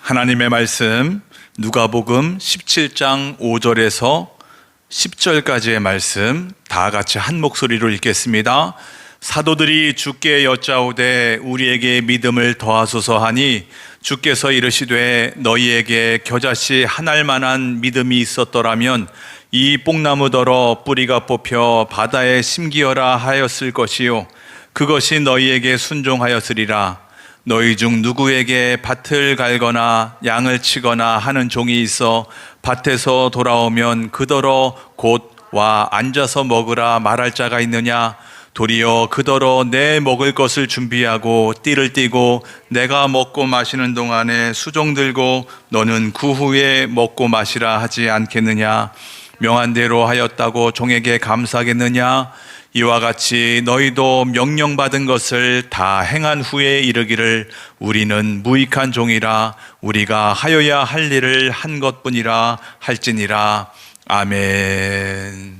하나님의 말씀 누가복음 17장 5절에서 10절까지의 말씀 다 같이 한 목소리로 읽겠습니다. 사도들이 주께 여짜오되 우리에게 믿음을 더하소서 하니 주께서 이르시되 너희에게 겨자씨 한 알만한 믿음이 있었더라면 이 뽕나무더러 뿌리가 뽑혀 바다에 심기어라 하였을 것이요 그것이 너희에게 순종하였으리라. 너희 중 누구에게 밭을 갈거나 양을 치거나 하는 종이 있어 밭에서 돌아오면 그더러 곧 와 앉아서 먹으라 말할 자가 있느냐? 도리어 그더러 내 먹을 것을 준비하고 띠를 띠고 내가 먹고 마시는 동안에 수종 들고 너는 그 후에 먹고 마시라 하지 않겠느냐? 명한 대로 하였다고 종에게 감사하겠느냐? 이와 같이 너희도 명령받은 것을 다 행한 후에 이르기를 우리는 무익한 종이라 우리가 하여야 할 일을 한 것뿐이라 할지니라. 아멘.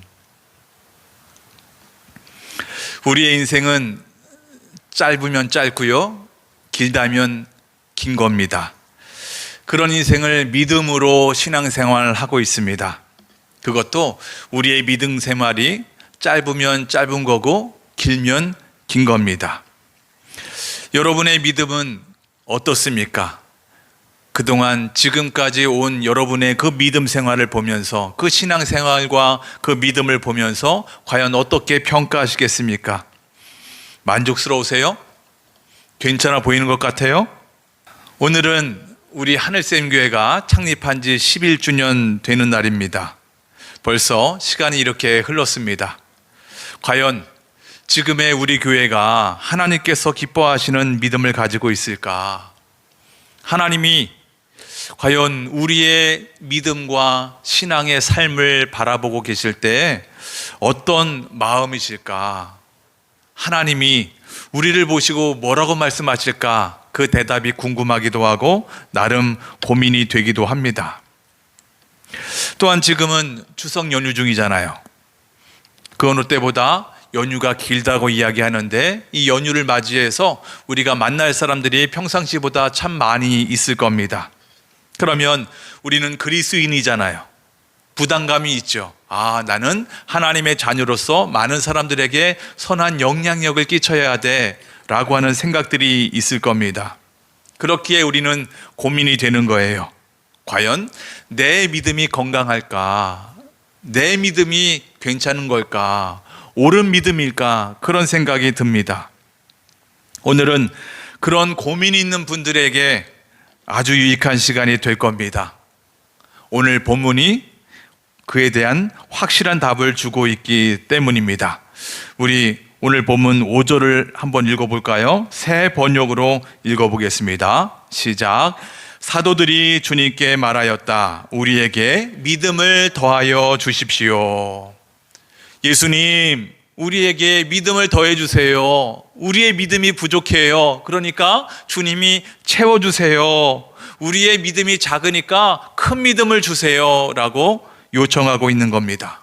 우리의 인생은 짧으면 짧고요, 길다면 긴 겁니다. 그런 인생을 믿음으로 신앙생활을 하고 있습니다. 그것도 우리의 믿음 생활이 짧으면 짧은 거고 길면 긴 겁니다. 여러분의 믿음은 어떻습니까? 그동안 지금까지 온 여러분의 그 믿음 생활을 보면서 그 신앙 생활과 그 믿음을 보면서 과연 어떻게 평가하시겠습니까? 만족스러우세요? 괜찮아 보이는 것 같아요? 오늘은 우리 하늘샘교회가 창립한 지 11주년 되는 날입니다. 벌써 시간이 이렇게 흘렀습니다. 과연 지금의 우리 교회가 하나님께서 기뻐하시는 믿음을 가지고 있을까? 하나님이 과연 우리의 믿음과 신앙의 삶을 바라보고 계실 때 어떤 마음이실까? 하나님이 우리를 보시고 뭐라고 말씀하실까? 그 대답이 궁금하기도 하고 나름 고민이 되기도 합니다. 또한 지금은 추석 연휴 중이잖아요. 그 어느 때보다 연휴가 길다고 이야기하는데 이 연휴를 맞이해서 우리가 만날 사람들이 평상시보다 참 많이 있을 겁니다. 그러면 우리는 그리스도인이잖아요. 부담감이 있죠. 나는 하나님의 자녀로서 많은 사람들에게 선한 영향력을 끼쳐야 돼 라고 하는 생각들이 있을 겁니다. 그렇기에 우리는 고민이 되는 거예요. 과연 내 믿음이 건강할까? 내 믿음이 괜찮은 걸까? 옳은 믿음일까? 그런 생각이 듭니다. 오늘은 그런 고민이 있는 분들에게 아주 유익한 시간이 될 겁니다. 오늘 본문이 그에 대한 확실한 답을 주고 있기 때문입니다. 우리 오늘 본문 5절을 한번 읽어볼까요? 새 번역으로 읽어보겠습니다. 시작. 사도들이 주님께 말하였다. 우리에게 믿음을 더하여 주십시오. 예수님, 우리에게 믿음을 더해 주세요. 우리의 믿음이 부족해요. 그러니까 주님이 채워주세요. 우리의 믿음이 작으니까 큰 믿음을 주세요 라고 요청하고 있는 겁니다.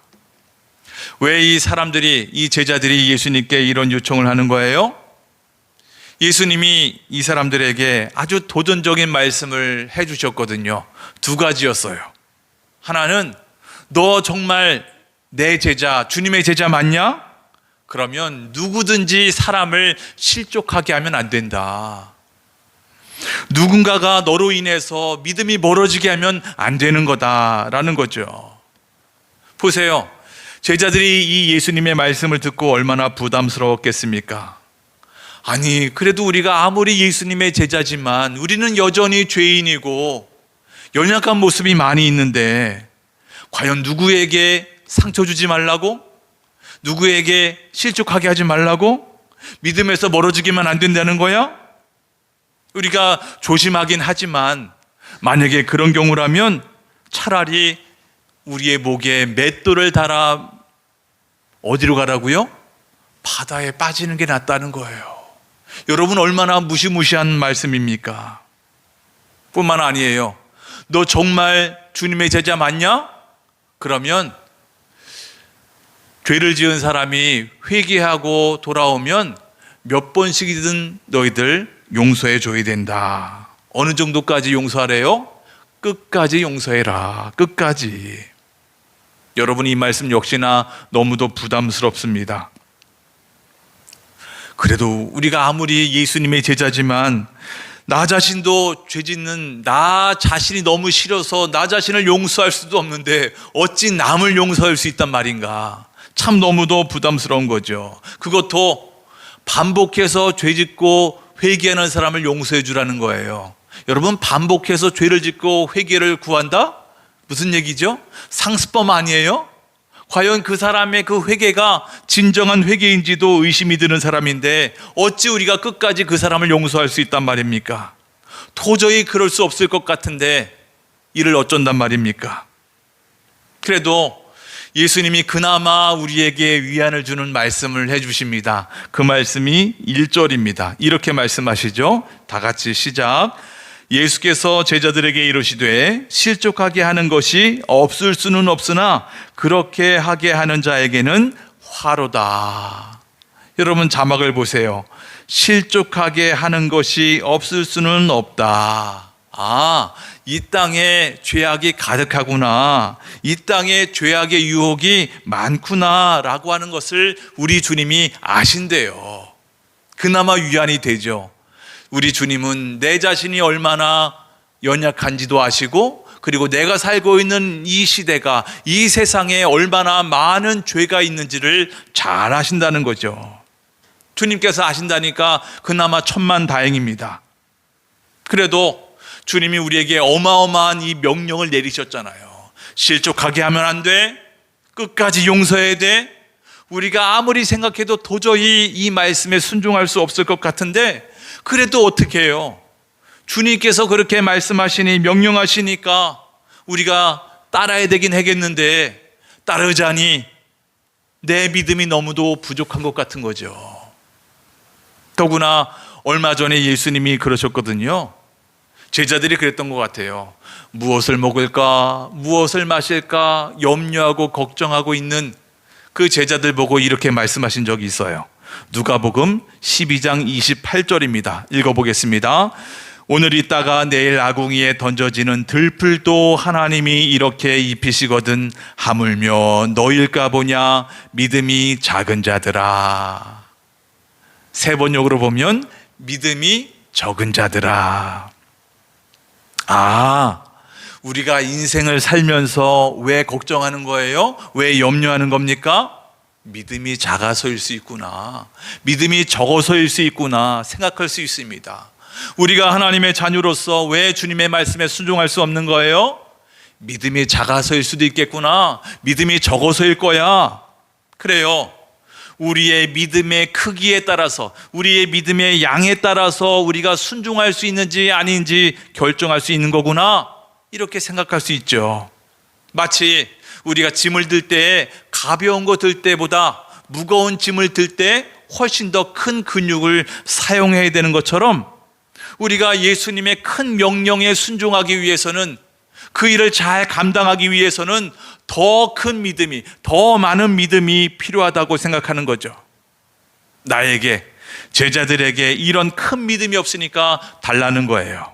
왜 이 사람들이, 이 제자들이 예수님께 이런 요청을 하는 거예요? 예수님이 이 사람들에게 아주 도전적인 말씀을 해주셨거든요. 두 가지였어요. 하나는 너 정말 내 제자, 주님의 제자 맞냐? 그러면 누구든지 사람을 실족하게 하면 안 된다. 누군가가 너로 인해서 믿음이 멀어지게 하면 안 되는 거다라는 거죠. 보세요. 제자들이 이 예수님의 말씀을 듣고 얼마나 부담스러웠겠습니까? 아니, 그래도 우리가 아무리 예수님의 제자지만 우리는 여전히 죄인이고 연약한 모습이 많이 있는데 과연 누구에게 상처 주지 말라고? 누구에게 실족하게 하지 말라고? 믿음에서 멀어지기만 안 된다는 거야? 우리가 조심하긴 하지만 만약에 그런 경우라면 차라리 우리의 목에 맷돌을 달아 어디로 가라고요? 바다에 빠지는 게 낫다는 거예요. 여러분, 얼마나 무시무시한 말씀입니까? 뿐만 아니에요. 너 정말 주님의 제자 맞냐? 그러면 죄를 지은 사람이 회개하고 돌아오면 몇 번씩이든 너희들 용서해 줘야 된다. 어느 정도까지 용서하래요? 끝까지 용서해라. 끝까지. 여러분, 이 말씀 역시나 너무도 부담스럽습니다. 그래도 우리가 아무리 예수님의 제자지만 나 자신도 죄 짓는 나 자신이 너무 싫어서 나 자신을 용서할 수도 없는데 어찌 남을 용서할 수 있단 말인가. 참 너무도 부담스러운 거죠. 그것도 반복해서 죄 짓고 회개하는 사람을 용서해 주라는 거예요. 여러분, 반복해서 죄를 짓고 회개를 구한다? 무슨 얘기죠? 상습범 아니에요? 과연 그 사람의 그 회개가 진정한 회개인지도 의심이 드는 사람인데 어찌 우리가 끝까지 그 사람을 용서할 수 있단 말입니까? 도저히 그럴 수 없을 것 같은데 이를 어쩐단 말입니까? 그래도 예수님이 그나마 우리에게 위안을 주는 말씀을 해주십니다. 그 말씀이 1절입니다. 이렇게 말씀하시죠. 다 같이 시작. 예수께서 제자들에게 이르시되 실족하게 하는 것이 없을 수는 없으나 그렇게 하게 하는 자에게는 화로다. 여러분, 자막을 보세요. 실족하게 하는 것이 없을 수는 없다. 이 땅에 죄악이 가득하구나. 이 땅에 죄악의 유혹이 많구나 라고 하는 것을 우리 주님이 아신대요. 그나마 위안이 되죠. 우리 주님은 내 자신이 얼마나 연약한지도 아시고, 그리고 내가 살고 있는 이 시대가, 이 세상에 얼마나 많은 죄가 있는지를 잘 아신다는 거죠. 주님께서 아신다니까 그나마 천만다행입니다. 그래도 주님이 우리에게 어마어마한 이 명령을 내리셨잖아요. 실족하게 하면 안 돼. 끝까지 용서해야 돼. 우리가 아무리 생각해도 도저히 이 말씀에 순종할 수 없을 것 같은데 그래도 어떻게 해요? 주님께서 그렇게 말씀하시니, 명령하시니까 우리가 따라야 되긴 하겠는데 따르자니 내 믿음이 너무도 부족한 것 같은 거죠. 더구나 얼마 전에 예수님이 그러셨거든요. 제자들이 그랬던 것 같아요. 무엇을 먹을까, 무엇을 마실까 염려하고 걱정하고 있는 그 제자들 보고 이렇게 말씀하신 적이 있어요. 누가복음 12장 28절입니다. 읽어보겠습니다. 오늘 있다가 내일 아궁이에 던져지는 들풀도 하나님이 이렇게 입히시거든 하물며 너일까 보냐 믿음이 작은 자들아. 세 번역으로 보면 믿음이 적은 자들아. 우리가 인생을 살면서 왜 걱정하는 거예요? 왜 염려하는 겁니까? 믿음이 작아서일 수 있구나, 믿음이 적어서일 수 있구나 생각할 수 있습니다. 우리가 하나님의 자녀로서 왜 주님의 말씀에 순종할 수 없는 거예요? 믿음이 작아서일 수도 있겠구나, 믿음이 적어서일 거야. 그래요. 우리의 믿음의 크기에 따라서, 우리의 믿음의 양에 따라서 우리가 순종할 수 있는지 아닌지 결정할 수 있는 거구나, 이렇게 생각할 수 있죠. 마치 우리가 짐을 들 때 가벼운 거 들 때보다 무거운 짐을 들 때 훨씬 더 큰 근육을 사용해야 되는 것처럼 우리가 예수님의 큰 명령에 순종하기 위해서는, 그 일을 잘 감당하기 위해서는 더 큰 믿음이, 더 많은 믿음이 필요하다고 생각하는 거죠. 나에게, 제자들에게 이런 큰 믿음이 없으니까 달라는 거예요.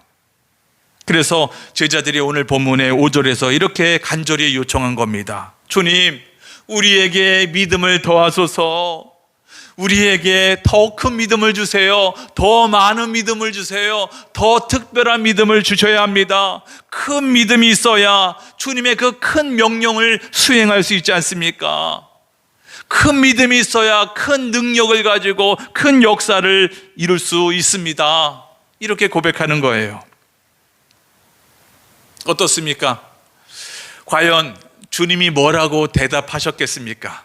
그래서 제자들이 오늘 본문의 5절에서 이렇게 간절히 요청한 겁니다. 주님, 우리에게 믿음을 더하소서. 우리에게 더 큰 믿음을 주세요. 더 많은 믿음을 주세요. 더 특별한 믿음을 주셔야 합니다. 큰 믿음이 있어야 주님의 그 큰 명령을 수행할 수 있지 않습니까? 큰 믿음이 있어야 큰 능력을 가지고 큰 역사를 이룰 수 있습니다. 이렇게 고백하는 거예요. 어떻습니까? 과연 주님이 뭐라고 대답하셨겠습니까?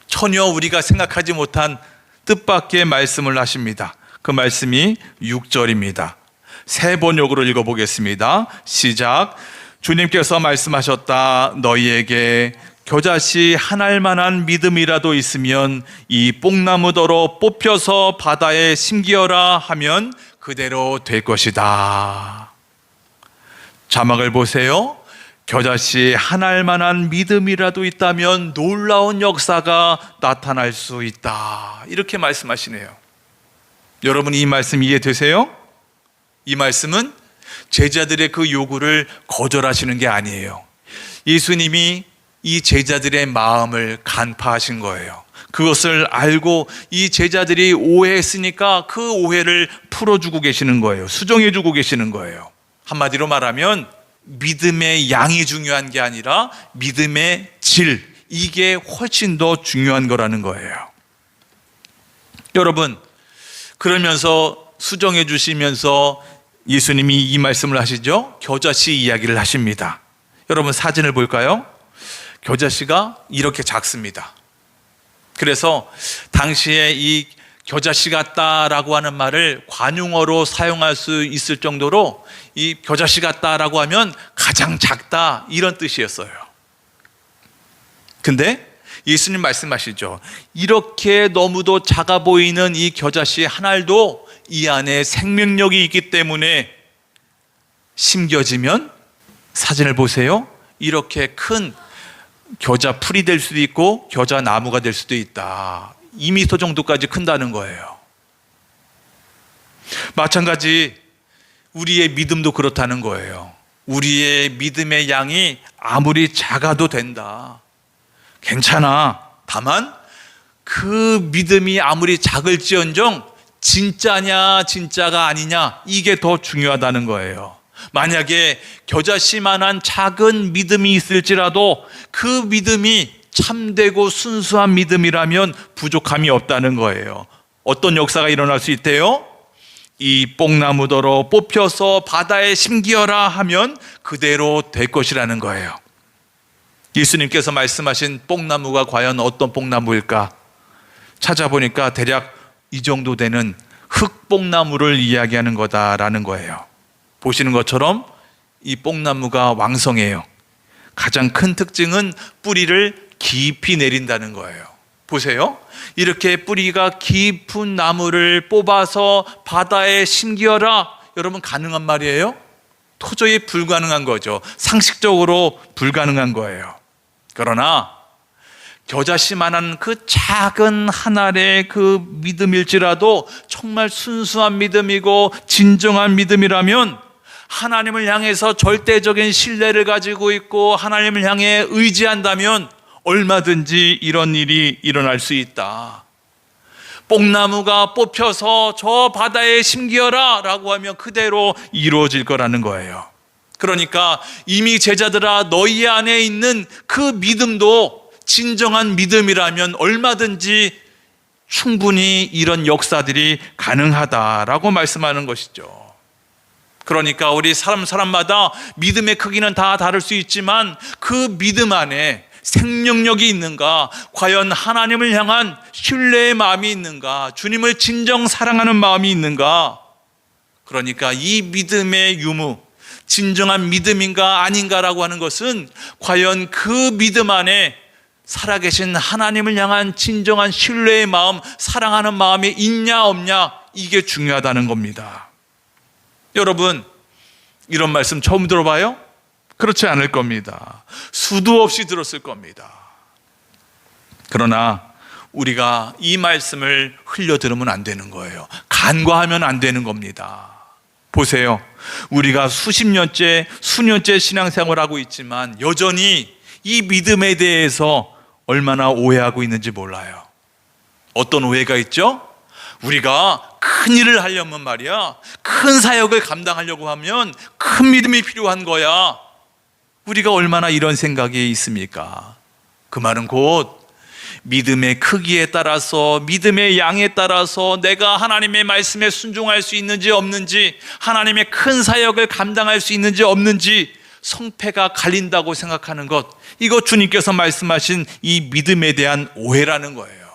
전혀 우리가 생각하지 못한 뜻밖의 말씀을 하십니다. 그 말씀이 6절입니다. 세 번역으로 읽어보겠습니다. 시작. 주님께서 말씀하셨다. 너희에게 겨자씨 한 알만한 믿음이라도 있으면 이 뽕나무더러 뽑혀서 바다에 심기어라 하면 그대로 될 것이다. 자막을 보세요. 겨자씨 한 알만한 믿음이라도 있다면 놀라운 역사가 나타날 수 있다. 이렇게 말씀하시네요. 여러분, 이 말씀 이해되세요? 이 말씀은 제자들의 그 요구를 거절하시는 게 아니에요. 예수님이 이 제자들의 마음을 간파하신 거예요. 그것을 알고 이 제자들이 오해했으니까 그 오해를 풀어주고 계시는 거예요. 수정해주고 계시는 거예요. 한마디로 말하면 믿음의 양이 중요한 게 아니라 믿음의 질, 이게 훨씬 더 중요한 거라는 거예요. 여러분, 그러면서 수정해 주시면서 예수님이 이 말씀을 하시죠. 겨자씨 이야기를 하십니다. 여러분, 사진을 볼까요? 겨자씨가 이렇게 작습니다. 그래서 당시에 이 겨자씨 같다라고 하는 말을 관용어로 사용할 수 있을 정도로 이 겨자씨 같다라고 하면 가장 작다, 이런 뜻이었어요. 근데 예수님 말씀하시죠. 이렇게 너무도 작아 보이는 이 겨자씨 한 알도 이 안에 생명력이 있기 때문에 심겨지면, 사진을 보세요. 이렇게 큰 겨자 풀이 될 수도 있고 겨자 나무가 될 수도 있다. 2m 정도까지 큰다는 거예요. 마찬가지 우리의 믿음도 그렇다는 거예요. 우리의 믿음의 양이 아무리 작아도 된다. 괜찮아. 다만 그 믿음이 아무리 작을지언정 진짜냐 진짜가 아니냐, 이게 더 중요하다는 거예요. 만약에 겨자씨만한 작은 믿음이 있을지라도 그 믿음이 참되고 순수한 믿음이라면 부족함이 없다는 거예요. 어떤 역사가 일어날 수 있대요? 이 뽕나무더러 뽑혀서 바다에 심기어라 하면 그대로 될 것이라는 거예요. 예수님께서 말씀하신 뽕나무가 과연 어떤 뽕나무일까? 찾아보니까 대략 이 정도 되는 흑뽕나무를 이야기하는 거다라는 거예요. 보시는 것처럼 이 뽕나무가 왕성해요. 가장 큰 특징은 뿌리를 깊이 내린다는 거예요. 보세요. 이렇게 뿌리가 깊은 나무를 뽑아서 바다에 심기어라. 여러분, 가능한 말이에요? 도저히 불가능한 거죠. 상식적으로 불가능한 거예요. 그러나 겨자씨만한 그 작은 한 알의 그 믿음일지라도 정말 순수한 믿음이고 진정한 믿음이라면, 하나님을 향해서 절대적인 신뢰를 가지고 있고 하나님을 향해 의지한다면 얼마든지 이런 일이 일어날 수 있다. 뽕나무가 뽑혀서 저 바다에 심기어라 라고 하면 그대로 이루어질 거라는 거예요. 그러니까 이미 제자들아, 너희 안에 있는 그 믿음도 진정한 믿음이라면 얼마든지 충분히 이런 역사들이 가능하다라고 말씀하는 것이죠. 그러니까 우리 사람마다 믿음의 크기는 다 다를 수 있지만 그 믿음 안에 생명력이 있는가, 과연 하나님을 향한 신뢰의 마음이 있는가, 주님을 진정 사랑하는 마음이 있는가, 그러니까 이 믿음의 유무, 진정한 믿음인가 아닌가라고 하는 것은 과연 그 믿음 안에 살아계신 하나님을 향한 진정한 신뢰의 마음, 사랑하는 마음이 있냐 없냐, 이게 중요하다는 겁니다. 여러분, 이런 말씀 처음 들어봐요? 그렇지 않을 겁니다. 수도 없이 들었을 겁니다. 그러나 우리가 이 말씀을 흘려 들으면 안 되는 거예요. 간과하면 안 되는 겁니다. 보세요. 우리가 수년째 신앙생활을 하고 있지만 여전히 이 믿음에 대해서 얼마나 오해하고 있는지 몰라요. 어떤 오해가 있죠? 우리가 큰 일을 하려면 말이야, 큰 사역을 감당하려고 하면 큰 믿음이 필요한 거야. 우리가 얼마나 이런 생각이 있습니까? 그 말은 곧 믿음의 크기에 따라서, 믿음의 양에 따라서 내가 하나님의 말씀에 순종할 수 있는지 없는지, 하나님의 큰 사역을 감당할 수 있는지 없는지 성패가 갈린다고 생각하는 것, 이거 주님께서 말씀하신 이 믿음에 대한 오해라는 거예요.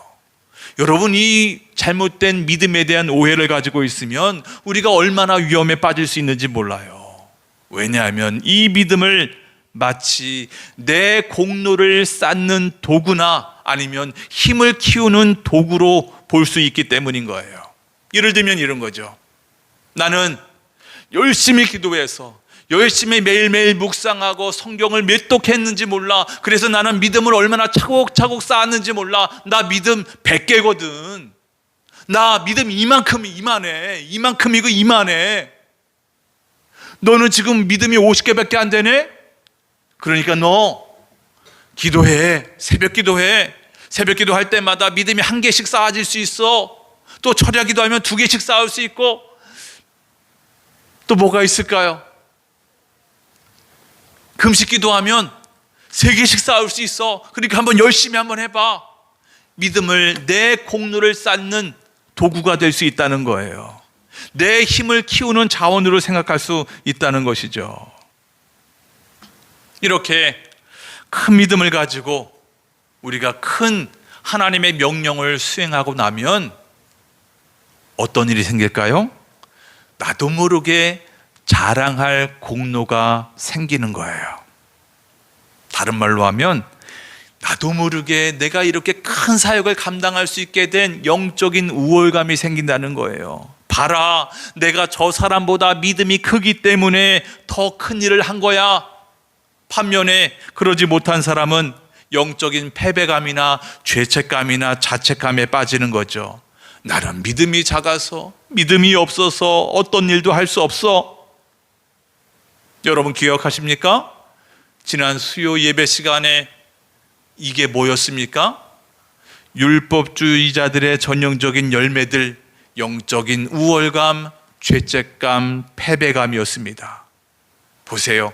여러분, 이 잘못된 믿음에 대한 오해를 가지고 있으면 우리가 얼마나 위험에 빠질 수 있는지 몰라요. 왜냐하면 이 믿음을 마치 내 공로를 쌓는 도구나 아니면 힘을 키우는 도구로 볼 수 있기 때문인 거예요. 예를 들면 이런 거죠. 나는 열심히 기도해서 열심히 매일매일 묵상하고 성경을 몇 독했는지 몰라. 그래서 나는 믿음을 얼마나 차곡차곡 쌓았는지 몰라. 나 믿음 100개거든. 나 믿음 이만큼이고 이만해. 너는 지금 믿음이 50개밖에 안 되네? 그러니까 너 기도해. 새벽 기도해. 새벽 기도할 때마다 믿음이 1개씩 쌓아질 수 있어. 또 철야 기도하면 2개씩 쌓을 수 있고, 또 뭐가 있을까요? 금식 기도하면 3개씩 쌓을 수 있어. 그러니까 한번 열심히 한번 해봐. 믿음을, 내 공로를 쌓는 도구가 될 수 있다는 거예요. 내 힘을 키우는 자원으로 생각할 수 있다는 것이죠. 이렇게 큰 믿음을 가지고 우리가 큰 하나님의 명령을 수행하고 나면 어떤 일이 생길까요? 나도 모르게 자랑할 공로가 생기는 거예요. 다른 말로 하면 나도 모르게 내가 이렇게 큰 사역을 감당할 수 있게 된 영적인 우월감이 생긴다는 거예요. 봐라, 내가 저 사람보다 믿음이 크기 때문에 더 큰 일을 한 거야. 반면에 그러지 못한 사람은 영적인 패배감이나 죄책감이나 자책감에 빠지는 거죠. 나는 믿음이 작아서, 믿음이 없어서 어떤 일도 할 수 없어. 여러분 기억하십니까? 지난 수요 예배 시간에 이게 뭐였습니까? 율법주의자들의 전형적인 열매들, 영적인 우월감, 죄책감, 패배감이었습니다. 보세요.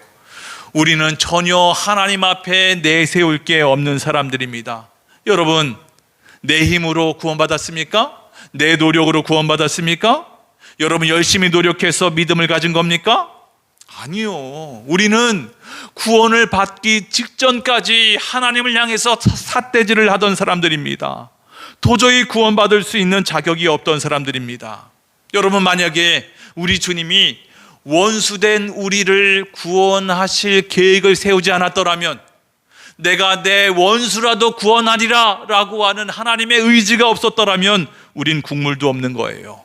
우리는 전혀 하나님 앞에 내세울 게 없는 사람들입니다. 여러분, 내 힘으로 구원받았습니까? 내 노력으로 구원받았습니까? 여러분 열심히 노력해서 믿음을 가진 겁니까? 아니요. 우리는 구원을 받기 직전까지 하나님을 향해서 삿대질을 하던 사람들입니다. 도저히 구원받을 수 있는 자격이 없던 사람들입니다. 여러분, 만약에 우리 주님이 원수된 우리를 구원하실 계획을 세우지 않았더라면, 내가 내 원수라도 구원하리라 라고 하는 하나님의 의지가 없었더라면 우린 국물도 없는 거예요.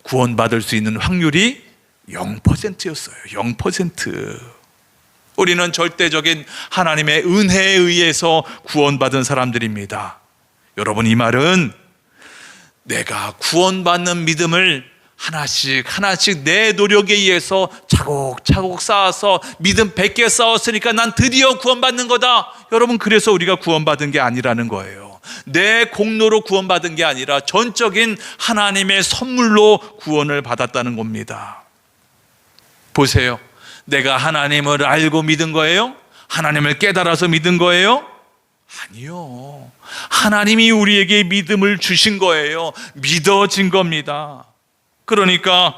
구원받을 수 있는 확률이 0%였어요. 0%. 우리는 절대적인 하나님의 은혜에 의해서 구원받은 사람들입니다. 여러분, 이 말은 내가 구원받는 믿음을 하나씩 내 노력에 의해서 차곡차곡 쌓아서 믿음 100개 쌓았으니까 난 드디어 구원받는 거다. 여러분, 그래서 우리가 구원받은 게 아니라는 거예요. 내 공로로 구원받은 게 아니라 전적인 하나님의 선물로 구원을 받았다는 겁니다. 보세요. 내가 하나님을 알고 믿은 거예요? 하나님을 깨달아서 믿은 거예요? 아니요. 하나님이 우리에게 믿음을 주신 거예요. 믿어진 겁니다. 그러니까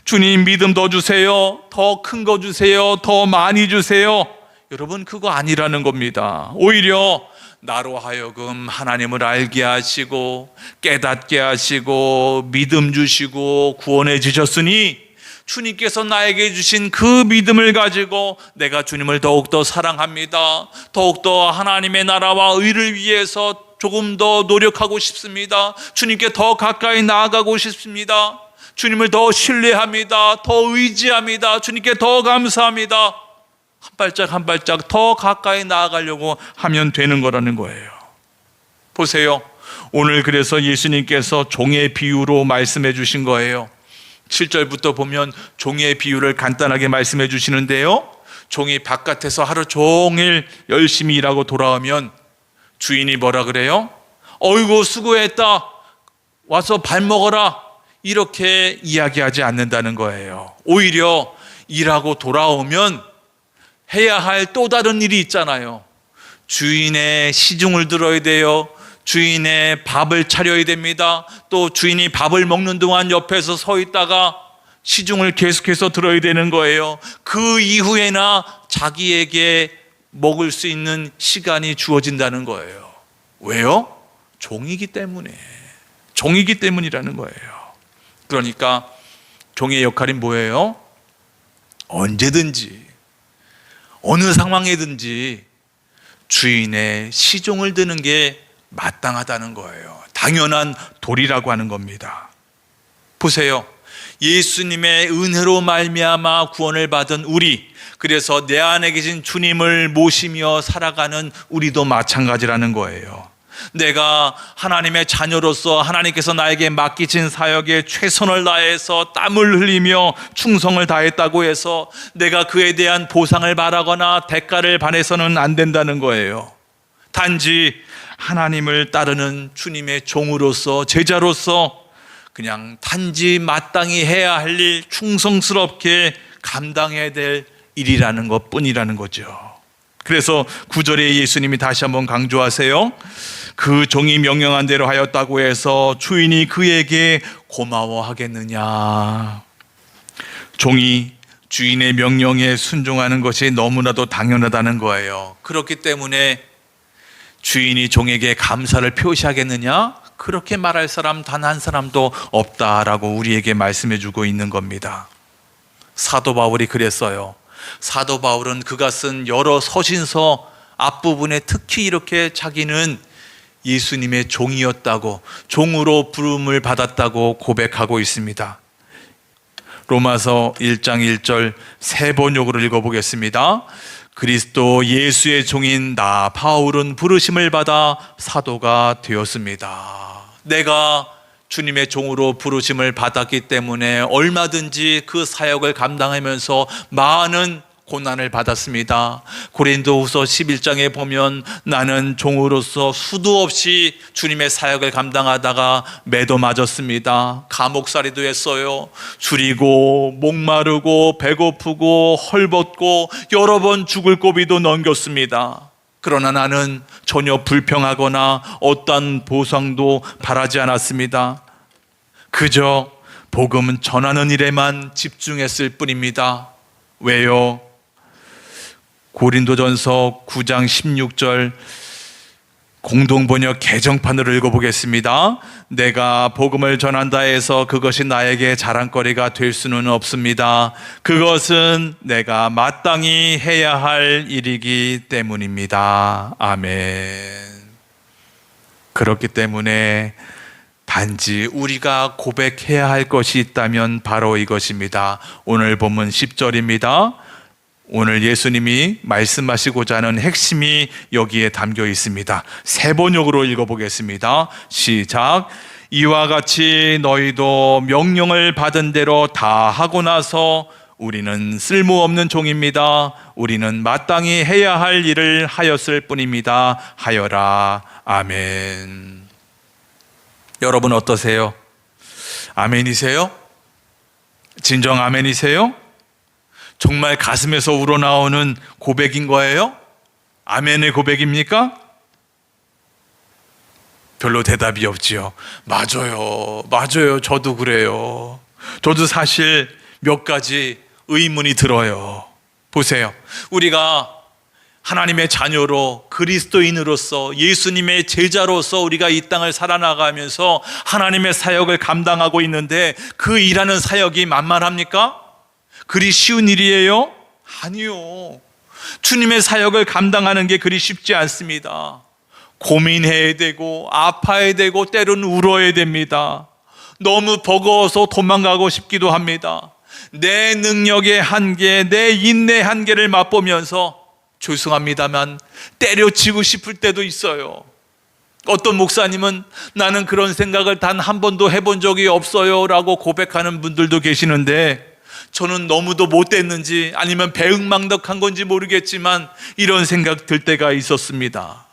주님 믿음 더 주세요. 더 큰 거 주세요. 더 많이 주세요. 여러분, 그거 아니라는 겁니다. 오히려 나로 하여금 하나님을 알게 하시고 깨닫게 하시고 믿음 주시고 구원해 주셨으니 주님께서 나에게 주신 그 믿음을 가지고 내가 주님을 더욱더 사랑합니다. 더욱더 하나님의 나라와 의를 위해서 조금 더 노력하고 싶습니다. 주님께 더 가까이 나아가고 싶습니다. 주님을 더 신뢰합니다. 더 의지합니다. 주님께 더 감사합니다. 한 발짝 한 발짝 더 가까이 나아가려고 하면 되는 거라는 거예요. 보세요. 오늘 그래서 예수님께서 종의 비유로 말씀해 주신 거예요. 7절부터 보면 종의 비유를 간단하게 말씀해 주시는데요, 종이 바깥에서 하루 종일 열심히 일하고 돌아오면 주인이 뭐라 그래요? 어이구 수고했다, 와서 밥 먹어라, 이렇게 이야기하지 않는다는 거예요. 오히려 일하고 돌아오면 해야 할 또 다른 일이 있잖아요. 주인의 시중을 들어야 돼요. 주인의 밥을 차려야 됩니다. 또 주인이 밥을 먹는 동안 옆에서 서 있다가 시중을 계속해서 들어야 되는 거예요. 그 이후에나 자기에게 먹을 수 있는 시간이 주어진다는 거예요. 왜요? 종이기 때문에. 종이기 때문이라는 거예요. 그러니까 종의 역할이 뭐예요? 언제든지 어느 상황에든지 주인의 시종을 드는 게 마땅하다는 거예요. 당연한 도리라고 하는 겁니다. 보세요. 예수님의 은혜로 말미암아 구원을 받은 우리, 그래서 내 안에 계신 주님을 모시며 살아가는 우리도 마찬가지라는 거예요. 내가 하나님의 자녀로서 하나님께서 나에게 맡기신 사역에 최선을 다해서 땀을 흘리며 충성을 다했다고 해서 내가 그에 대한 보상을 바라거나 대가를 바라서는 안 된다는 거예요. 단지 하나님을 따르는 주님의 종으로서, 제자로서 그냥 단지 마땅히 해야 할 일, 충성스럽게 감당해야 될 일이라는 것 뿐이라는 거죠. 그래서 9절에 예수님이 다시 한번 강조하세요. 그 종이 명령한 대로 하였다고 해서 주인이 그에게 고마워하겠느냐. 종이 주인의 명령에 순종하는 것이 너무나도 당연하다는 거예요. 그렇기 때문에 주인이 종에게 감사를 표시하겠느냐? 그렇게 말할 사람 단 한 사람도 없다라고 우리에게 말씀해 주고 있는 겁니다. 사도 바울이 그랬어요. 사도 바울은 그가 쓴 여러 서신서 앞부분에 특히 이렇게 자기는 예수님의 종이었다고, 종으로 부름을 받았다고 고백하고 있습니다. 로마서 1장 1절 세 번역으로 읽어보겠습니다. 그리스도 예수의 종인 나 바울은 부르심을 받아 사도가 되었습니다. 내가 주님의 종으로 부르심을 받았기 때문에 얼마든지 그 사역을 감당하면서 많은 고난을 받았습니다. 고린도후서 11장에 보면 나는 종으로서 수도 없이 주님의 사역을 감당하다가 매도 맞았습니다. 감옥살이도 했어요. 줄이고 목마르고 배고프고 헐벗고 여러 번 죽을 고비도 넘겼습니다. 그러나 나는 전혀 불평하거나 어떠한 보상도 바라지 않았습니다. 그저 복음 전하는 일에만 집중했을 뿐입니다. 왜요? 고린도전서 9장 16절 공동번역 개정판으로 읽어보겠습니다. 내가 복음을 전한다 해서 그것이 나에게 자랑거리가 될 수는 없습니다. 그것은 내가 마땅히 해야 할 일이기 때문입니다. 아멘. 그렇기 때문에 단지 우리가 고백해야 할 것이 있다면 바로 이것입니다. 오늘 본문 10절입니다. 오늘 예수님이 말씀하시고자 하는 핵심이 여기에 담겨 있습니다. 세 번역으로 읽어보겠습니다. 시작. 이와 같이 너희도 명령을 받은 대로 다 하고 나서 우리는 쓸모없는 종입니다. 우리는 마땅히 해야 할 일을 하였을 뿐입니다. 하여라. 아멘. 여러분 어떠세요? 아멘이세요? 진정 아멘이세요? 정말 가슴에서 우러나오는 고백인 거예요? 아멘의 고백입니까? 별로 대답이 없지요. 맞아요. 저도 그래요. 저도 사실 몇 가지 의문이 들어요. 보세요. 우리가 하나님의 자녀로 그리스도인으로서 예수님의 제자로서 우리가 이 땅을 살아나가면서 하나님의 사역을 감당하고 있는데 그 일하는 사역이 만만합니까? 그리 쉬운 일이에요? 아니요. 주님의 사역을 감당하는 게 그리 쉽지 않습니다. 고민해야 되고 아파야 되고 때로는 울어야 됩니다. 너무 버거워서 도망가고 싶기도 합니다. 내 능력의 한계, 내 인내의 한계를 맛보면서 죄송합니다만 때려치고 싶을 때도 있어요. 어떤 목사님은 나는 그런 생각을 단 한 번도 해본 적이 없어요 라고 고백하는 분들도 계시는데 저는 너무도 못됐는지 아니면 배은망덕한 건지 모르겠지만 이런 생각 들 때가 있었습니다.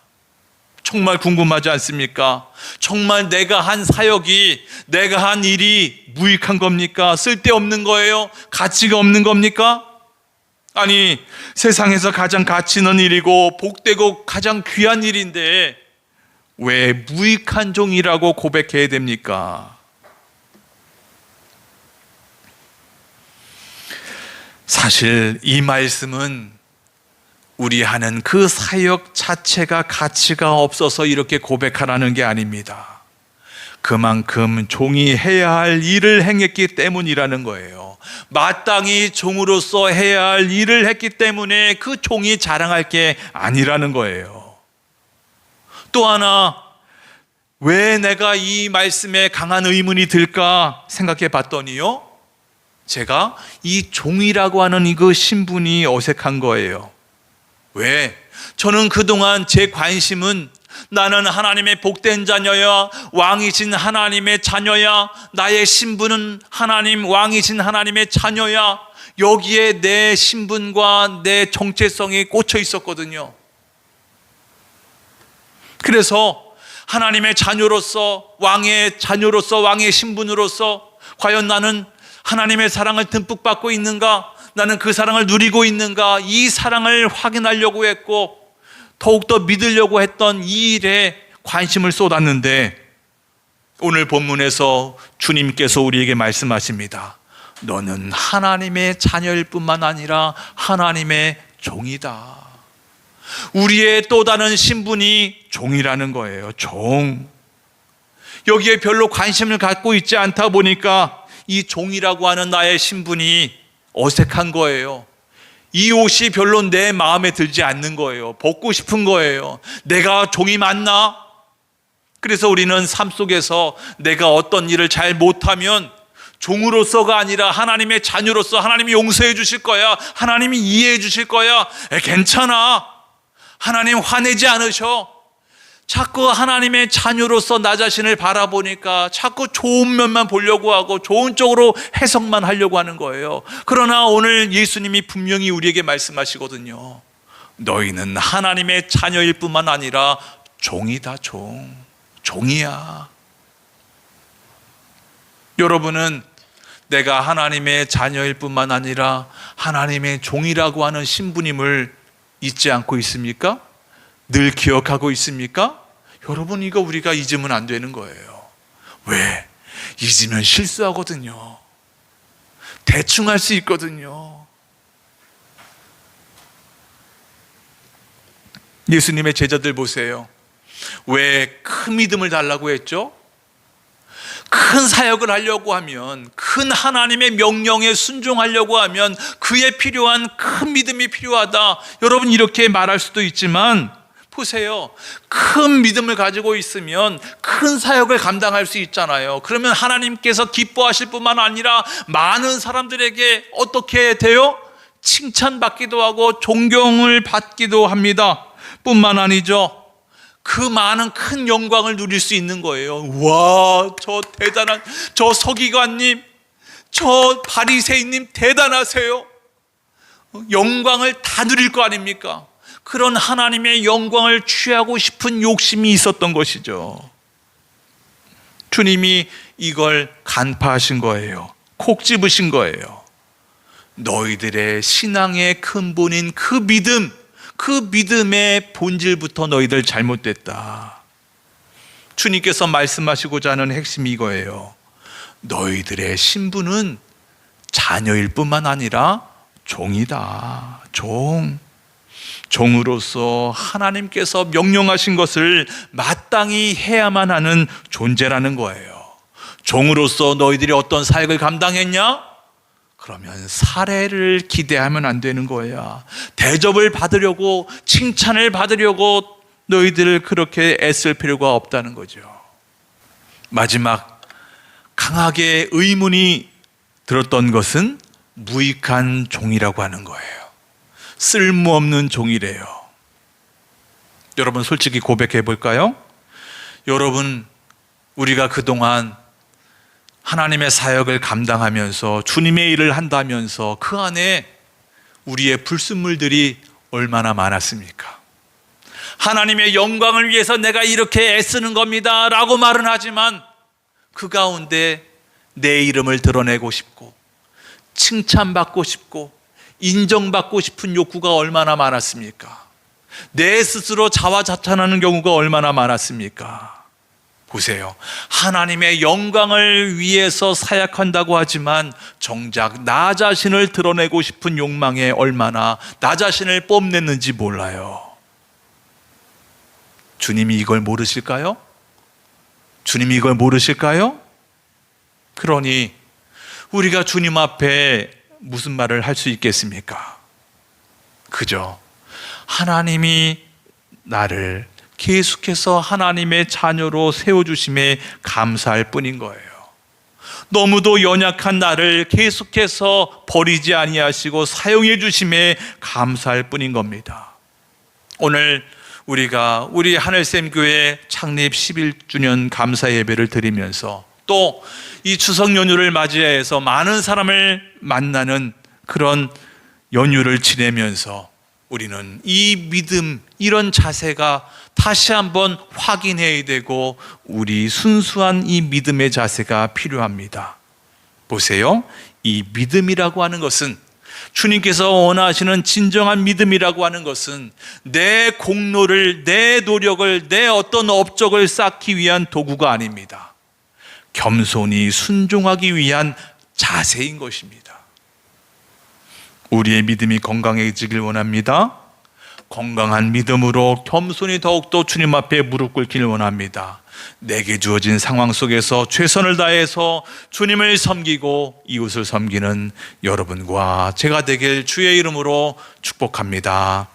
정말 궁금하지 않습니까? 정말 내가 한 사역이, 내가 한 일이 무익한 겁니까? 쓸데없는 거예요? 가치가 없는 겁니까? 아니, 세상에서 가장 가치 있는 일이고 복되고 가장 귀한 일인데 왜 무익한 종이라고 고백해야 됩니까? 사실 이 말씀은 우리 하는 그 사역 자체가 가치가 없어서 이렇게 고백하라는 게 아닙니다. 그만큼 종이 해야 할 일을 행했기 때문이라는 거예요. 마땅히 종으로서 해야 할 일을 했기 때문에 그 종이 자랑할 게 아니라는 거예요. 또 하나, 왜 내가 이 말씀에 강한 의문이 들까 생각해 봤더니요, 제가 이 종이라고 하는 그 신분이 어색한 거예요. 왜? 저는 그동안 제 관심은 나는 하나님의 복된 자녀야, 왕이신 하나님의 자녀야, 나의 신분은 하나님, 왕이신 하나님의 자녀야, 여기에 내 신분과 내 정체성이 꽂혀 있었거든요. 그래서 하나님의 자녀로서, 왕의 자녀로서, 왕의 신분으로서 과연 나는 하나님의 사랑을 듬뿍 받고 있는가? 나는 그 사랑을 누리고 있는가? 이 사랑을 확인하려고 했고 더욱더 믿으려고 했던 이 일에 관심을 쏟았는데, 오늘 본문에서 주님께서 우리에게 말씀하십니다. 너는 하나님의 자녀일 뿐만 아니라 하나님의 종이다. 우리의 또 다른 신분이 종이라는 거예요. 종. 여기에 별로 관심을 갖고 있지 않다 보니까 이 종이라고 하는 나의 신분이 어색한 거예요. 이 옷이 별로 내 마음에 들지 않는 거예요. 벗고 싶은 거예요. 내가 종이 맞나? 그래서 우리는 삶 속에서 내가 어떤 일을 잘 못하면 종으로서가 아니라 하나님의 자녀로서 하나님이 용서해 주실 거야, 하나님이 이해해 주실 거야, 괜찮아, 하나님 화내지 않으셔. 자꾸 하나님의 자녀로서 나 자신을 바라보니까 자꾸 좋은 면만 보려고 하고 좋은 쪽으로 해석만 하려고 하는 거예요. 그러나 오늘 예수님이 분명히 우리에게 말씀하시거든요. 너희는 하나님의 자녀일 뿐만 아니라 종이다. 종이야. 여러분은 내가 하나님의 자녀일 뿐만 아니라 하나님의 종이라고 하는 신분임을 잊지 않고 있습니까? 늘 기억하고 있습니까? 여러분, 이거 우리가 잊으면 안 되는 거예요. 왜? 잊으면 실수하거든요. 대충 할 수 있거든요. 예수님의 제자들 보세요. 왜 큰 믿음을 달라고 했죠? 큰 사역을 하려고 하면, 큰 하나님의 명령에 순종하려고 하면 그에 필요한 큰 믿음이 필요하다. 여러분, 이렇게 말할 수도 있지만 보세요. 큰 믿음을 가지고 있으면 큰 사역을 감당할 수 있잖아요. 그러면 하나님께서 기뻐하실 뿐만 아니라 많은 사람들에게 어떻게 돼요? 칭찬받기도 하고 존경을 받기도 합니다. 뿐만 아니죠, 그 많은 큰 영광을 누릴 수 있는 거예요. 와, 저 대단한 저 서기관님, 저 바리새인님 대단하세요. 영광을 다 누릴 거 아닙니까? 그런 하나님의 영광을 취하고 싶은 욕심이 있었던 것이죠. 주님이 이걸 간파하신 거예요. 콕 집으신 거예요. 너희들의 신앙의 근본인 그 믿음, 그 믿음의 본질부터 너희들 잘못됐다. 주님께서 말씀하시고자 하는 핵심이 이거예요. 너희들의 신분은 자녀일 뿐만 아니라 종이다. 종으로서 하나님께서 명령하신 것을 마땅히 해야만 하는 존재라는 거예요. 종으로서 너희들이 어떤 사역을 감당했냐? 그러면 사례를 기대하면 안 되는 거야. 대접을 받으려고, 칭찬을 받으려고 너희들 그렇게 애쓸 필요가 없다는 거죠. 마지막 강하게 의문이 들었던 것은 무익한 종이라고 하는 거예요. 쓸모없는 종이래요. 여러분, 솔직히 고백해 볼까요? 여러분, 우리가 그동안 하나님의 사역을 감당하면서 주님의 일을 한다면서 그 안에 우리의 불순물들이 얼마나 많았습니까? 하나님의 영광을 위해서 내가 이렇게 애쓰는 겁니다 라고 말은 하지만 그 가운데 내 이름을 드러내고 싶고 칭찬받고 싶고 인정받고 싶은 욕구가 얼마나 많았습니까? 내 스스로 자화자찬하는 경우가 얼마나 많았습니까? 보세요. 하나님의 영광을 위해서 사역한다고 하지만 정작 나 자신을 드러내고 싶은 욕망에 얼마나 나 자신을 뽐냈는지 몰라요. 주님이 이걸 모르실까요? 주님이 이걸 모르실까요? 그러니 우리가 주님 앞에 무슨 말을 할 수 있겠습니까? 그저 하나님이 나를 계속해서 하나님의 자녀로 세워주심에 감사할 뿐인 거예요. 너무도 연약한 나를 계속해서 버리지 아니하시고 사용해 주심에 감사할 뿐인 겁니다. 오늘 우리가 우리 하늘샘 교회 창립 11주년 감사 예배를 드리면서 또 이 추석 연휴를 맞이해서 많은 사람을 만나는 그런 연휴를 지내면서 우리는 이 믿음, 이런 자세가 다시 한번 확인해야 되고 우리 순수한 이 믿음의 자세가 필요합니다. 보세요. 이 믿음이라고 하는 것은, 주님께서 원하시는 진정한 믿음이라고 하는 것은 내 공로를, 내 노력을, 내 어떤 업적을 쌓기 위한 도구가 아닙니다. 겸손히 순종하기 위한 자세인 것입니다. 우리의 믿음이 건강해지길 원합니다. 건강한 믿음으로 겸손히 더욱더 주님 앞에 무릎 꿇기를 원합니다. 내게 주어진 상황 속에서 최선을 다해서 주님을 섬기고 이웃을 섬기는 여러분과 제가 되길 주의 이름으로 축복합니다.